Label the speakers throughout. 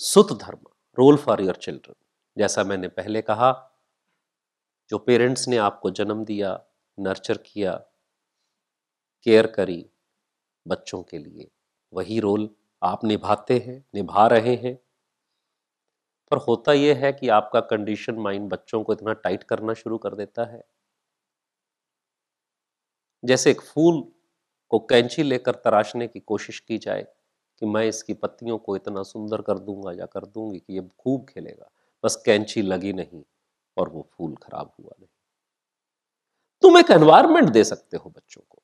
Speaker 1: सुत धर्म, role for your children. जैसा मैंने पहले कहा, जो पेरेंट्स ने आपको जन्म दिया, नर्चर किया, केयर करी बच्चों के लिए, वही रोल आप निभाते हैं, निभा रहे हैं। पर होता यह है कि आपका कंडीशन माइंड बच्चों को इतना टाइट करना शुरू कर देता है, जैसे एक फूल को कैंची लेकर तराशने की कोशिश की जाए कि मैं इसकी पत्तियों को इतना सुंदर कर दूंगा या कर दूंगी कि ये खूब खिलेगा, बस कैंची लगी नहीं और वो फूल खराब हुआ नहीं। तुम एक एनवायरनमेंट दे सकते हो बच्चों को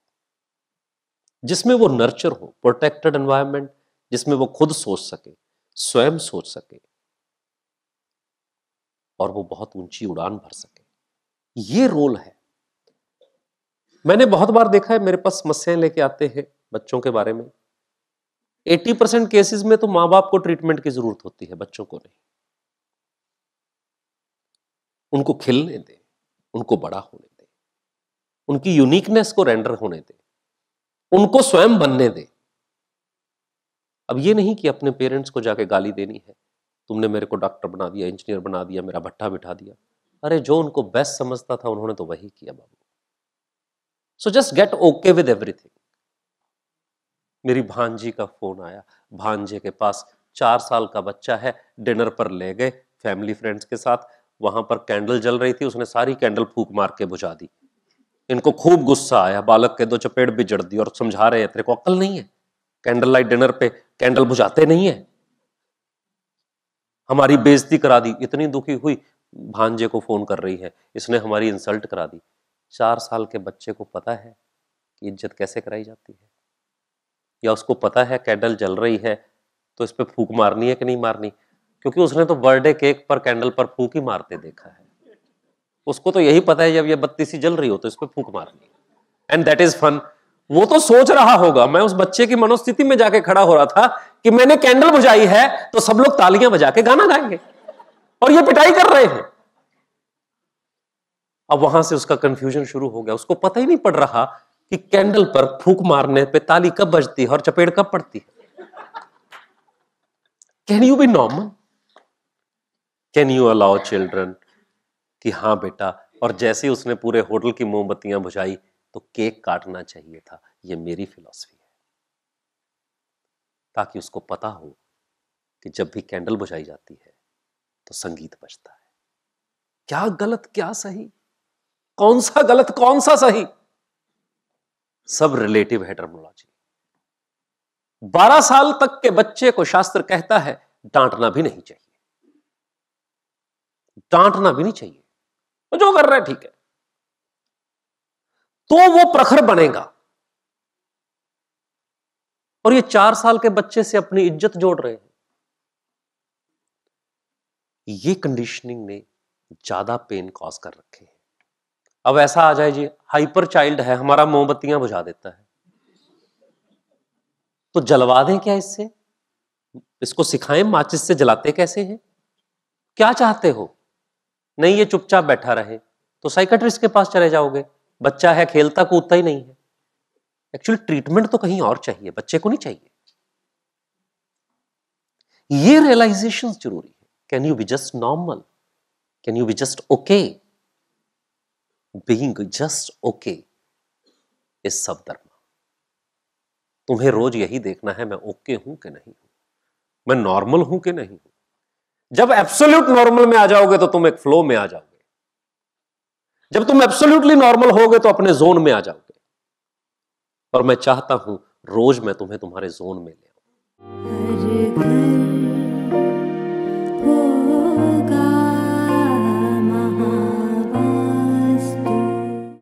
Speaker 1: जिसमें वो नर्चर हो, प्रोटेक्टेड एनवायरनमेंट, जिसमें वो खुद सोच सके, स्वयं सोच सके और वो बहुत ऊंची उड़ान भर सके। ये रोल है। मैंने बहुत बार देखा है, मेरे पास समस्याएं लेके आते हैं बच्चों के बारे में। 80% केसेस में तो मां बाप को ट्रीटमेंट की जरूरत होती है, बच्चों को नहीं। उनको खिलने दे, उनको बड़ा होने दे, उनकी यूनिकनेस को रेंडर होने दे, उनको स्वयं बनने दे। अब ये नहीं कि अपने पेरेंट्स को जाके गाली देनी है, तुमने मेरे को डॉक्टर बना दिया, इंजीनियर बना दिया, मेरा भट्ठा बिठा दिया। अरे जो उनको बेस्ट समझता था उन्होंने तो वही किया बाबू। So just get okay with everything. मेरी भांजी का फोन आया, भांजे के पास 4 साल का बच्चा है, डिनर पर ले गए फैमिली फ्रेंड्स के साथ, वहां पर कैंडल जल रही थी, उसने सारी कैंडल फूंक मार के बुझा दी। इनको खूब गुस्सा आया, बालक के 2 चपेट भी जड़ दी और समझा रहे हैं तेरे को अक्ल नहीं है, कैंडल लाइट डिनर पे कैंडल बुझाते नहीं है, हमारी बेइज्जती करा दी। इतनी दुखी हुई, भांजे को फोन कर रही है, इसने हमारी इंसल्ट करा दी। 4 साल के बच्चे को पता है कि इज्जत कैसे कराई जाती है, या उसको पता है कैंडल जल रही है तो इस पे फूंक मारनी है कि नहीं मारनी, क्योंकि उसने तो बर्थडे केक पर कैंडल पर फूंक ही मारते देखा है। उसको तो यही पता है जब ये बत्ती सी जल रही हो तो इस पे फूंक मारनी है, एंड दैट इज फन। वो तो सोच रहा होगा, मैं उस बच्चे की मनोस्थिति में जाके खड़ा हो रहा था कि मैंने कैंडल बुझाई है तो सब लोग तालियां बजा के गाना गाएंगे, और ये पिटाई कर रहे हैं। अब वहां से उसका कंफ्यूजन शुरू हो गया, उसको पता ही नहीं पड़ रहा कि कैंडल पर फूंक मारने पे ताली कब बजती है और चपेट कब पड़ती है। Can you B normal? Can you allow children कि हाँ बेटा, और जैसे ही उसने पूरे होटल की मोमबत्तियां बुझाई तो केक काटना चाहिए था। ये मेरी फिलॉसफी है, ताकि उसको पता हो कि जब भी कैंडल बुझाई जाती है तो संगीत बजता है। क्या गलत क्या सही, कौन सा गलत कौन सा सही, सब रिलेटिव है टर्मिनोलॉजी। 12 साल तक के बच्चे को शास्त्र कहता है डांटना भी नहीं चाहिए, डांटना भी नहीं चाहिए, वो जो कर रहा है ठीक है, तो वो प्रखर बनेगा। और ये 4 साल के बच्चे से अपनी इज्जत जोड़ रहे हैं। ये कंडीशनिंग ने ज्यादा पेन कॉज कर रखे हैं। अब ऐसा आ जाए जी, हाइपर चाइल्ड है हमारा, मोमबत्तियां बुझा देता है, तो जलवा दें क्या इससे? इसको सिखाएं माचिस से जलाते कैसे हैं? क्या चाहते हो? नहीं ये चुपचाप बैठा रहे तो साइकेट्रिस्ट के पास चले जाओगे, बच्चा है खेलता कूदता ही नहीं है। एक्चुअली ट्रीटमेंट तो कहीं और चाहिए, बच्चे को नहीं चाहिए। ये रियलाइजेशन जरूरी है। Can you be just normal? Can you be just okay? Being just okay is सब धर्म। तुम्हें रोज यही देखना है, मैं ओके हूं कि नहीं हूं, मैं नॉर्मल हूं कि नहीं हूं। जब एब्सोल्यूट नॉर्मल में आ जाओगे तो तुम एक फ्लो में आ जाओगे। जब तुम एब्सोल्यूटली नॉर्मल होगे तो अपने जोन में आ जाओगे। और मैं चाहता हूं रोज मैं तुम्हें तुम्हारे जोन में ले आऊं।